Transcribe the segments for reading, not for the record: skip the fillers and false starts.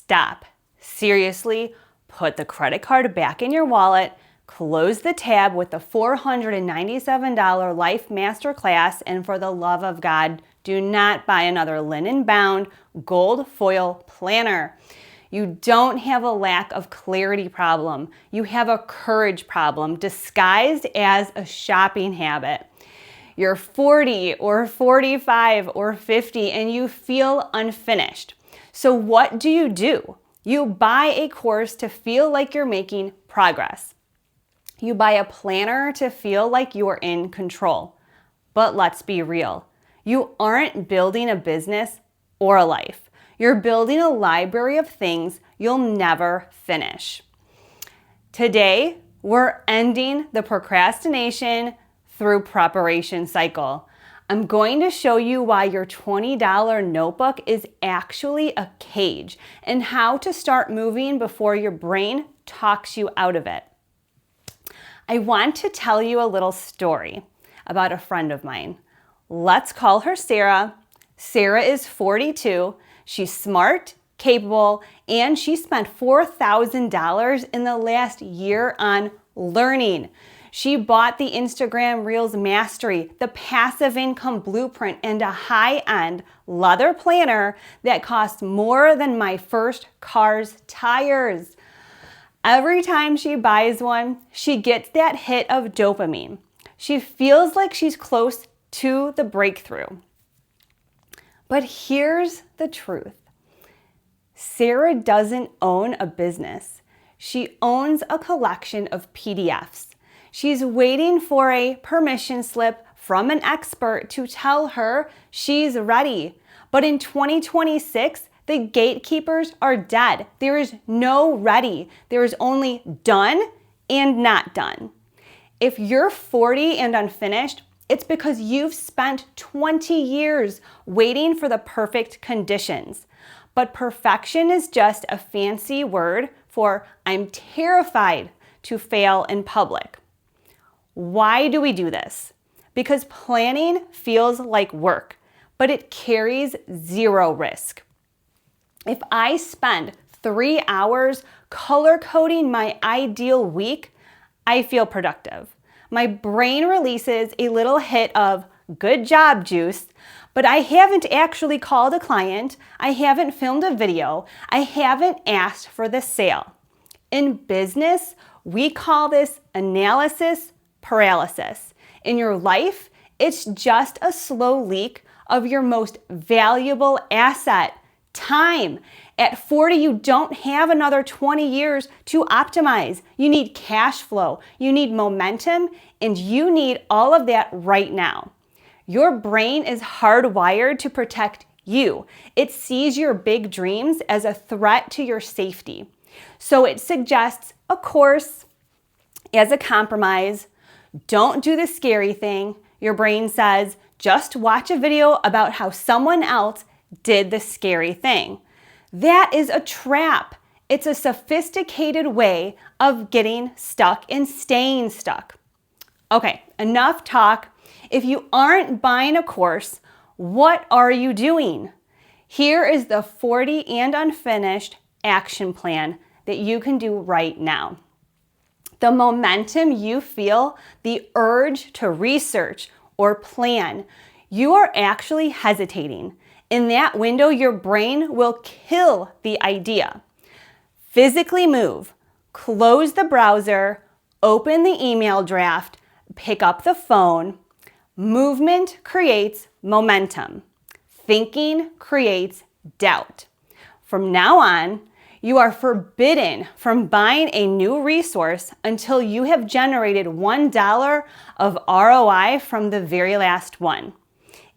stop. Seriously, put the credit card back in your wallet, close the tab with the $497 Life Masterclass, and for the love of God, do not buy another linen-bound gold foil planner. You don't have a lack of clarity problem. You have a courage problem disguised as a shopping habit. You're 40 or 45 or 50 and you feel unfinished. So what do? You buy a course to feel like you're making progress. You buy a planner to feel like you're in control. But let's be real. You aren't building a business or a life. You're building a library of things you'll never finish. Today, we're ending the procrastination through preparation cycle. I'm going to show you why your $20 notebook is actually a cage and how to start moving before your brain talks you out of it. I want to tell you a little story about a friend of mine. Let's call her Sarah. Sarah is 42. She's smart, capable, and she spent $4,000 in the last year on learning. She bought the Instagram Reels Mastery, the passive income blueprint, and a high-end leather planner that costs more than my first car's tires. Every time she buys one, she gets that hit of dopamine. She feels like she's close to the breakthrough. But here's the truth. Sarah doesn't own a business. She owns a collection of PDFs. She's waiting for a permission slip from an expert to tell her she's ready. But in 2026, the gatekeepers are dead. There is no ready. There is only done and not done. If you're 40 and unfinished, it's because you've spent 20 years waiting for the perfect conditions. But perfection is just a fancy word for I'm terrified to fail in public. Why do we do this? Because planning feels like work, but it carries zero risk. If I spend 3 hours color coding my ideal week, I feel productive. My brain releases a little hit of good job juice, but I haven't actually called a client, I haven't filmed a video, I haven't asked for the sale. In business, we call this analysis paralysis. In your life, it's just a slow leak of your most valuable asset, time. At 40, you don't have another 20 years to optimize. You need cash flow, you need momentum, and you need all of that right now. Your brain is hardwired to protect you. It sees your big dreams as a threat to your safety. So it suggests a course as a compromise. Don't do the scary thing. Your brain says, just watch a video about how someone else did the scary thing. That is a trap. It's a sophisticated way of getting stuck and staying stuck. Okay, enough talk. If you aren't buying a course, what are you doing? Here is the 40 and unfinished action plan that you can do right now. The momentum you feel, the urge to research or plan, you are actually hesitating. In that window, your brain will kill the idea. Physically move, close the browser, open the email draft, pick up the phone. Movement creates momentum. Thinking creates doubt. From now on, you are forbidden from buying a new resource until you have generated $1 of ROI from the very last one.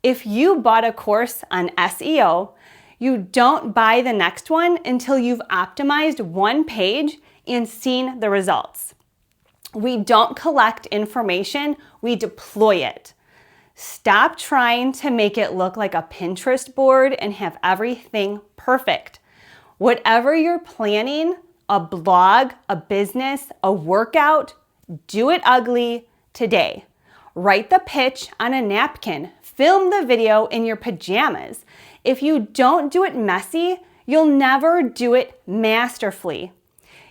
If you bought a course on SEO, you don't buy the next one until you've optimized one page and seen the results. We don't collect information, we deploy it. Stop trying to make it look like a Pinterest board and have everything perfect. Whatever you're planning, a blog, a business, a workout, do it ugly today. Write the pitch on a napkin. Film the video in your pajamas. If you don't do it messy, You'll never do it masterfully.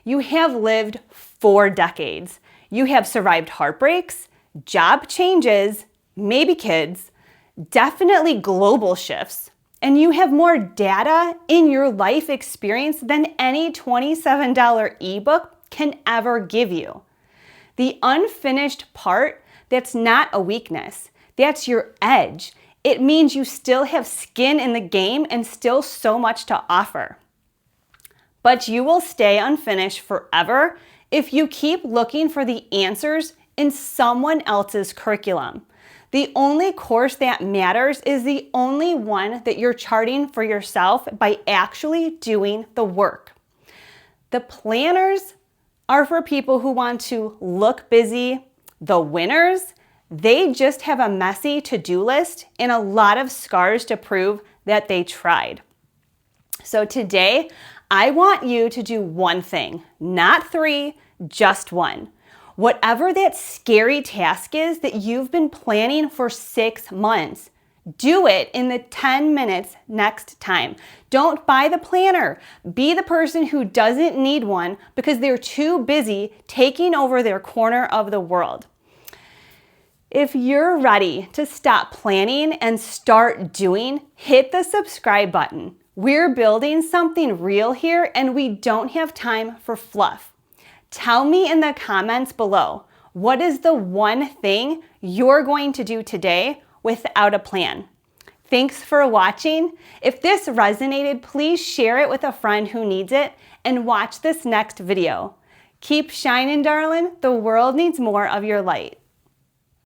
You have lived 4 decades. You have survived heartbreaks, job changes, maybe kids, definitely global shifts, and you have more data in your life experience than any $27 ebook can ever give you. The unfinished part, that's not a weakness. That's your edge. It means you still have skin in the game and still so much to offer. But you will stay unfinished forever if you keep looking for the answers in someone else's curriculum. The only course that matters is the only one that you're charting for yourself by actually doing the work. The planners are for people who want to look busy. The winners, they just have a messy to-do list and a lot of scars to prove that they tried. So today, I want you to do one thing, not 3, just one. Whatever that scary task is that you've been planning for 6 months, do it in the 10 minutes next time. Don't buy the planner. Be the person who doesn't need one because they're too busy taking over their corner of the world. If you're ready to stop planning and start doing, hit the subscribe button. We're building something real here and we don't have time for fluff. Tell me in the comments below, what is the one thing you're going to do today without a plan? Thanks for watching. If this resonated, please share it with a friend who needs it and watch this next video. Keep shining, darling. The world needs more of your light.